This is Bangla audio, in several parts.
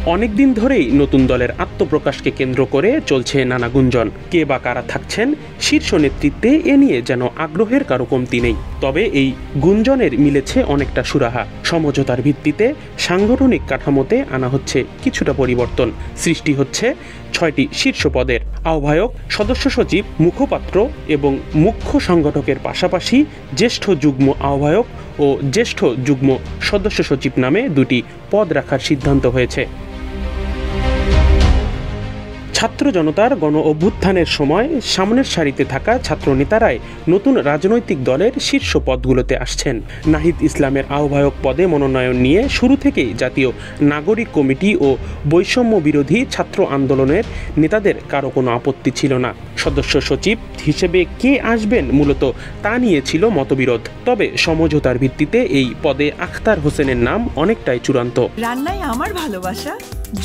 অনেকদিন ধরেই নতুন দলের আত্মপ্রকাশকে কেন্দ্র করে চলছে নানা গুঞ্জন। কে বা কারা থাকছেন শীর্ষ নেতৃত্বে এ নিয়ে যেন আগ্রহের কারো কমতি নেই। তবে এই গুঞ্জনের মিলেছে অনেকটা সুরাহা। সমঝোতার ভিত্তিতে সাংগঠনিক কাঠামোতে আনা হচ্ছে কিছুটা পরিবর্তন। সৃষ্টি হচ্ছে ৬টি শীর্ষ পদের আহ্বায়ক, সদস্য সচিব, মুখপাত্র এবং মুখ্য সংগঠকের পাশাপাশি জ্যেষ্ঠ যুগ্ম আহ্বায়ক ও জ্যেষ্ঠ যুগ্ম সদস্য সচিব নামে ২টি পদ রাখার সিদ্ধান্ত হয়েছে। ছাত্র জনতার গণ অভ্যুত্থানের সময় সামনের সারিতে থাকা ছাত্র নেতারাই নতুন রাজনৈতিক দলের শীর্ষ পদগুলোতে আসছেন। নাহিদ ইসলামের আহ্বায়ক পদে মনোনয়ন নিয়ে শুরু থেকেই জাতীয় নাগরিক কমিটি ও বৈষম্য বিরোধী ছাত্র আন্দোলনের নেতাদের কারো কোনো আপত্তি ছিল না। সদস্য সচিব হিসেবে কে আসবেন মূলত তা নিয়ে ছিল মতবিরোধ। তবে সমঝোতার ভিত্তিতে এই পদে আখতার হোসেনের নাম অনেকটাই চূড়ান্ত। রান্নায় আমার ভালোবাসা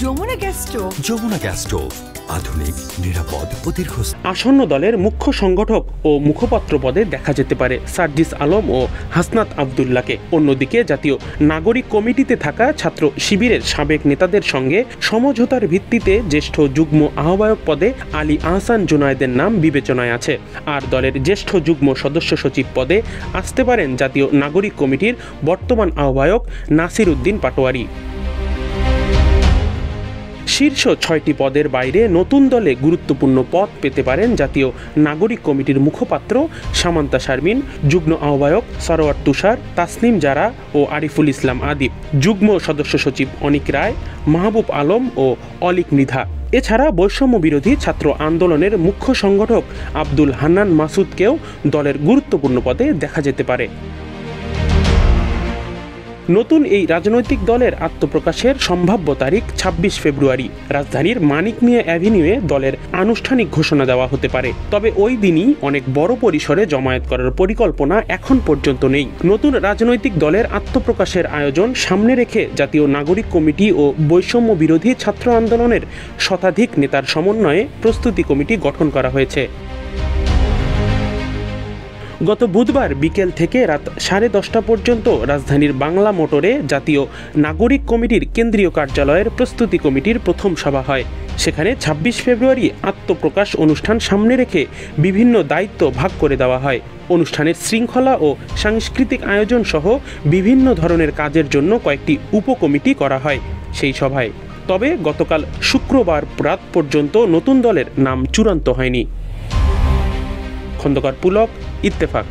Jamuna gas stove. Jamuna gas stove, আধুনিক, নিরাপদ ও দীর্ঘস্থায়ী। আসন্ন দলের মুখ্য সংগঠক ও মুখপাত্র পদে দেখা যেতে পারে সার্জিস আলম ও হাসনাত আবদুল্লাহকে। অন্যদিকে জাতীয় নাগরিক কমিটিতে থাকা ছাত্র শিবিরের সাবেক নেতাদের সঙ্গে সমঝোতার ভিত্তিতে জ্যেষ্ঠ যুগ্ম আহ্বায়ক পদে আলী আহসান জুনায়েদের নাম বিবেচনায় আছে। আর দলের জ্যেষ্ঠ যুগ্ম সদস্য সচিব পদে আসতে পারেন জাতীয় নাগরিক কমিটির বর্তমান আহ্বায়ক নাসির উদ্দিন পাটোয়ারি। শীর্ষ ৬টি পদের বাইরে নতুন দলে গুরুত্বপূর্ণ পদ পেতে পারেন জাতীয় নাগরিক কমিটির মুখপাত্র সামান্তা শারমিন, যুগ্ম আহ্বায়ক সরোয়ার তুষার, তাসনিম জারা ও আরিফুল ইসলাম আদিব, যুগ্ম সদস্য সচিব অনিক রায়, মাহবুব আলম ও অলিক মৃধা। এছাড়া বৈষম্য বিরোধী ছাত্র আন্দোলনের মুখ্য সংগঠক আব্দুল হান্নান মাসুদকেও দলের গুরুত্বপূর্ণ পদে দেখা যেতে পারে। নতুন এই রাজনৈতিক দলের আত্মপ্রকাশের সম্ভাব্য তারিখ ২৬ ফেব্রুয়ারি। রাজধানীর মানিক মিয়া অ্যাভিনিউয়ে দলের আনুষ্ঠানিক ঘোষণা দেওয়া হতে পারে। তবে ওই দিনই অনেক বড় পরিসরে জমায়েত করার পরিকল্পনা এখন পর্যন্ত নেই। নতুন রাজনৈতিক দলের আত্মপ্রকাশের আয়োজন সামনে রেখে জাতীয় নাগরিক কমিটি ও বৈষম্য বিরোধী ছাত্র আন্দোলনের শতাধিক নেতার সমন্বয়ে প্রস্তুতি কমিটি গঠন করা হয়েছে। গত বুধবার বিকেল থেকে রাত 10:30 পর্যন্ত রাজধানীর বাংলা মোটরে জাতীয় নাগরিক কমিটির কেন্দ্রীয় কার্যালয়ের প্রস্তুতি কমিটির প্রথম সভা হয়। সেখানে ২৬ ফেব্রুয়ারি আত্মপ্রকাশ অনুষ্ঠান সামনে রেখে বিভিন্ন দায়িত্ব ভাগ করে দেওয়া হয়। অনুষ্ঠানের শৃঙ্খলা ও সাংস্কৃতিক আয়োজন সহ বিভিন্ন ধরনের কাজের জন্য কয়েকটি উপকমিটি করা হয় সেই সভায়। তবে গতকাল শুক্রবার রাত পর্যন্ত নতুন দলের নাম চূড়ান্ত হয়নি। খন্দকার পুলক, ইত্তেফাক।